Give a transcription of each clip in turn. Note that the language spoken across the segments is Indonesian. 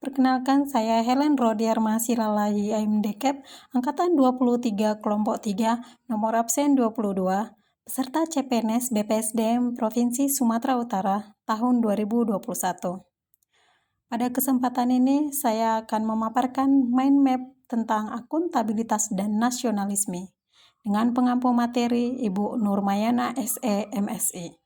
Perkenalkan, saya Helen Rodiar Masilalahi AMDCAP, Angkatan 23 Kelompok 3, nomor absen 22, peserta CPNS BPSDM Provinsi Sumatera Utara tahun 2021. Pada kesempatan ini, saya akan memaparkan mind map tentang akuntabilitas dan nasionalisme dengan pengampu materi Ibu Nurmayana SE MSI.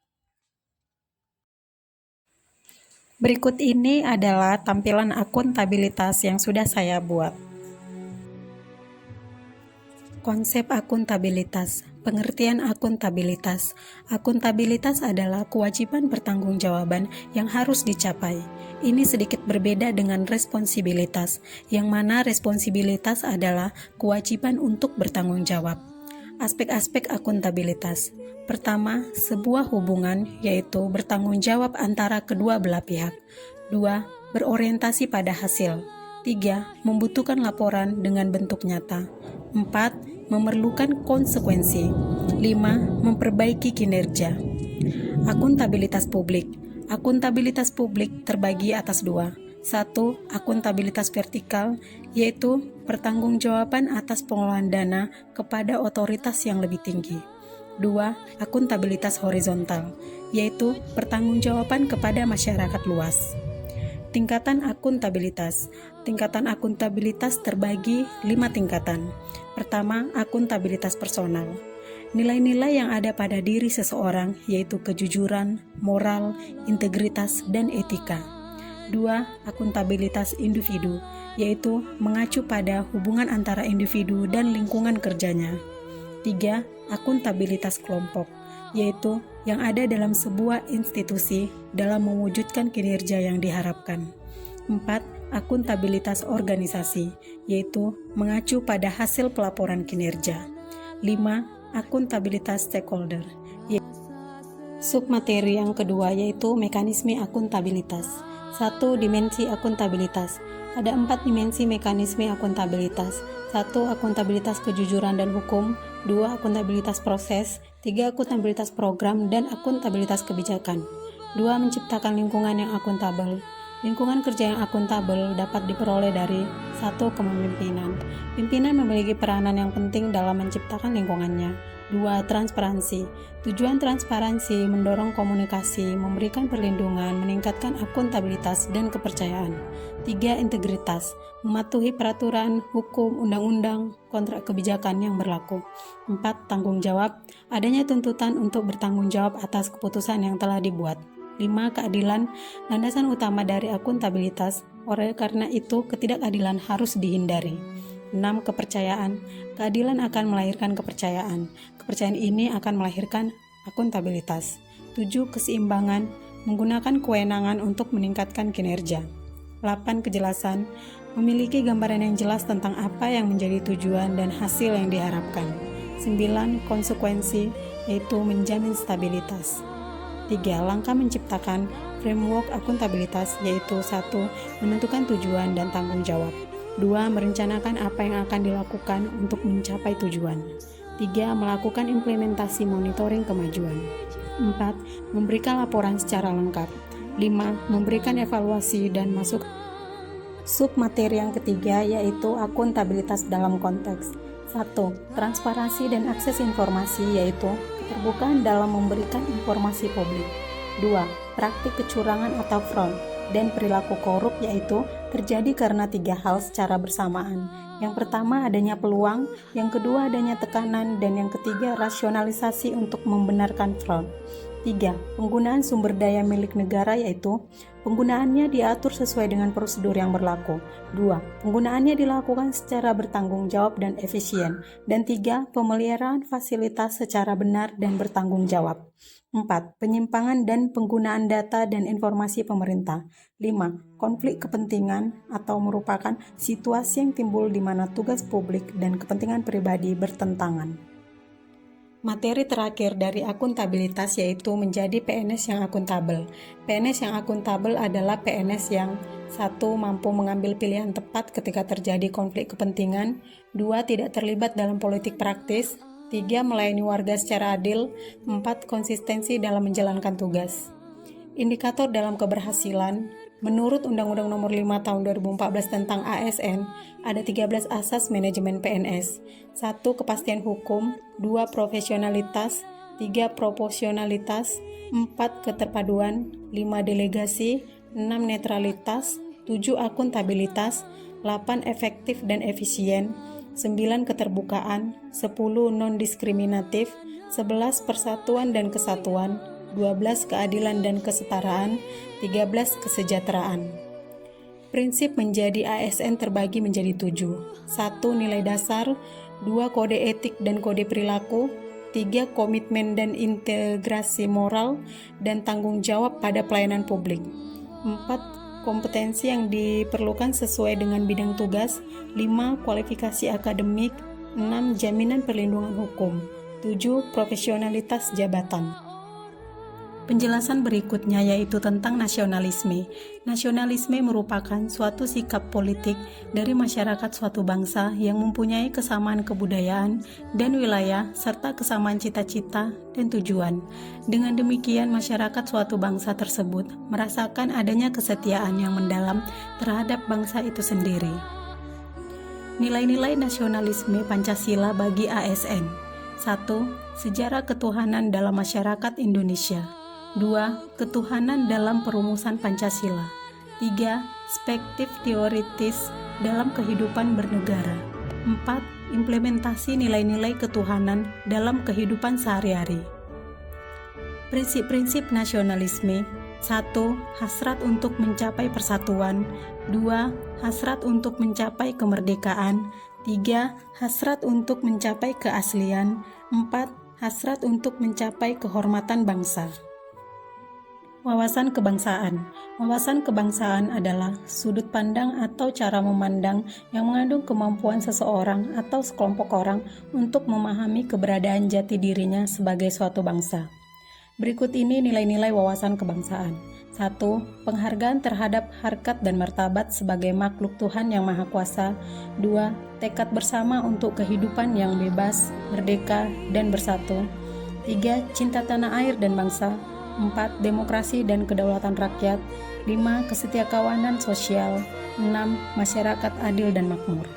Berikut ini adalah tampilan akuntabilitas yang sudah saya buat. Konsep akuntabilitas. Pengertian akuntabilitas. Akuntabilitas adalah kewajiban pertanggungjawaban yang harus dicapai. Ini sedikit berbeda dengan responsibilitas, yang mana responsibilitas adalah kewajiban untuk bertanggung jawab. Aspek-aspek akuntabilitas. Pertama, sebuah hubungan, yaitu bertanggung jawab antara kedua belah pihak. 2. Berorientasi pada hasil. 3. Membutuhkan laporan dengan bentuk nyata. 4. Memerlukan konsekuensi. 5. Memperbaiki kinerja. Akuntabilitas publik. Akuntabilitas publik terbagi atas 2. 1. Akuntabilitas vertikal, yaitu pertanggungjawaban atas pengelolaan dana kepada otoritas yang lebih tinggi. 2. Akuntabilitas horizontal, yaitu pertanggungjawaban kepada masyarakat luas. Tingkatan akuntabilitas. Tingkatan akuntabilitas terbagi 5 tingkatan. Pertama, akuntabilitas personal. Nilai-nilai yang ada pada diri seseorang, yaitu kejujuran, moral, integritas, dan etika. 2. Akuntabilitas individu, yaitu mengacu pada hubungan antara individu dan lingkungan kerjanya. 3. Akuntabilitas kelompok, yaitu yang ada dalam sebuah institusi dalam mewujudkan kinerja yang diharapkan. 4. Akuntabilitas organisasi, yaitu mengacu pada hasil pelaporan kinerja. 5. Akuntabilitas stakeholder. Submateri yang kedua yaitu mekanisme akuntabilitas. 1. Dimensi akuntabilitas. Ada 4 dimensi mekanisme akuntabilitas. 1. Akuntabilitas kejujuran dan hukum. 2. Akuntabilitas proses. 3. Akuntabilitas program dan akuntabilitas kebijakan. 2. Menciptakan lingkungan yang akuntabel. Lingkungan kerja yang akuntabel dapat diperoleh dari 1. Kepemimpinan. Pimpinan memiliki peranan yang penting dalam menciptakan lingkungannya. 2. Transparansi. Tujuan transparansi mendorong komunikasi, memberikan perlindungan, meningkatkan akuntabilitas dan kepercayaan. 3. Integritas. Mematuhi peraturan, hukum, undang-undang, kontrak kebijakan yang berlaku. 4. Tanggung jawab. Adanya tuntutan untuk bertanggung jawab atas keputusan yang telah dibuat. 5. Keadilan. Landasan utama dari akuntabilitas. Oleh karena itu, ketidakadilan harus dihindari. 6. Kepercayaan. Keadilan akan melahirkan kepercayaan. Kepercayaan ini akan melahirkan akuntabilitas. 7. Keseimbangan. Menggunakan kewenangan untuk meningkatkan kinerja. 8. Kejelasan. Memiliki gambaran yang jelas tentang apa yang menjadi tujuan dan hasil yang diharapkan. 9. Konsekuensi, yaitu menjamin stabilitas. 3. Langkah menciptakan framework akuntabilitas, yaitu 1. Menentukan tujuan dan tanggung jawab. 2. Merencanakan apa yang akan dilakukan untuk mencapai tujuan. 3. Melakukan implementasi monitoring kemajuan. 4. Memberikan laporan secara lengkap. 5. Memberikan evaluasi dan masuk. Submateri yang ketiga yaitu akuntabilitas dalam konteks. 1. Transparansi dan akses informasi, yaitu keterbukaan dalam memberikan informasi publik. 2. Praktik kecurangan atau fraud dan perilaku korup, yaitu terjadi karena 3 hal secara bersamaan. Yang pertama, adanya peluang, yang kedua, adanya tekanan, dan yang ketiga, rasionalisasi untuk membenarkan fraud. 3. Penggunaan sumber daya milik negara, yaitu penggunaannya diatur sesuai dengan prosedur yang berlaku. 2. Penggunaannya dilakukan secara bertanggung jawab dan efisien. Dan 3. Pemeliharaan fasilitas secara benar dan bertanggung jawab. 4. Penyimpangan dan penggunaan data dan informasi pemerintah. 5. Konflik kepentingan atau merupakan situasi yang timbul di mana tugas publik dan kepentingan pribadi bertentangan. Materi terakhir dari akuntabilitas yaitu menjadi PNS yang akuntabel. PNS yang akuntabel adalah PNS yang 1. Mampu mengambil pilihan tepat ketika terjadi konflik kepentingan. 2. Tidak terlibat dalam politik praktis. 3. Melayani warga secara adil. 4. Konsistensi dalam menjalankan tugas. Indikator dalam keberhasilan. Menurut Undang-Undang Nomor 5 Tahun 2014 tentang ASN, ada 13 asas manajemen PNS. 1. Kepastian hukum, 2. Profesionalitas, 3. Proporsionalitas, 4. Keterpaduan, 5. Delegasi, 6. Netralitas, 7. Akuntabilitas, 8. Efektif dan efisien, 9. Keterbukaan, 10. Non-diskriminatif, 11. Persatuan dan kesatuan, 12. Keadilan dan kesetaraan, 13. Kesejahteraan. Prinsip menjadi ASN terbagi menjadi 7. 1. Nilai dasar, 2. Kode etik dan kode perilaku, 3. Komitmen dan integrasi moral dan tanggung jawab pada pelayanan publik, 4. Kompetensi yang diperlukan sesuai dengan bidang tugas, 5. Kualifikasi akademik, 6. Jaminan perlindungan hukum, 7. Profesionalitas jabatan. Penjelasan berikutnya yaitu tentang nasionalisme. Nasionalisme merupakan suatu sikap politik dari masyarakat suatu bangsa yang mempunyai kesamaan kebudayaan dan wilayah serta kesamaan cita-cita dan tujuan. Dengan demikian, masyarakat suatu bangsa tersebut merasakan adanya kesetiaan yang mendalam terhadap bangsa itu sendiri. Nilai-nilai nasionalisme Pancasila bagi ASN. 1. Sejarah ketuhanan dalam masyarakat Indonesia. 2. Ketuhanan dalam perumusan Pancasila. 3. Perspektif teoritis dalam kehidupan bernegara. 4. Implementasi nilai-nilai ketuhanan dalam kehidupan sehari-hari. Prinsip-prinsip nasionalisme. 1. Hasrat untuk mencapai persatuan. 2. Hasrat untuk mencapai kemerdekaan. 3. Hasrat untuk mencapai keaslian. 4. Hasrat untuk mencapai kehormatan bangsa. Wawasan kebangsaan. Wawasan kebangsaan adalah sudut pandang atau cara memandang yang mengandung kemampuan seseorang atau sekelompok orang untuk memahami keberadaan jati dirinya sebagai suatu bangsa. Berikut ini nilai-nilai wawasan kebangsaan. 1. Penghargaan terhadap harkat dan martabat sebagai makhluk Tuhan yang Maha Kuasa. 2. Tekad bersama untuk kehidupan yang bebas, merdeka, dan bersatu. 3. Cinta tanah air dan bangsa. 4. Demokrasi dan kedaulatan rakyat. 5. Kesetiakawanan sosial. 6. Masyarakat adil dan makmur.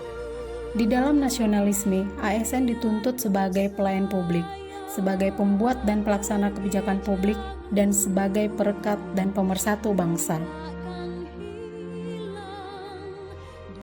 Di dalam nasionalisme, ASN dituntut sebagai pelayan publik, sebagai pembuat dan pelaksana kebijakan publik, dan sebagai perekat dan pemersatu bangsa.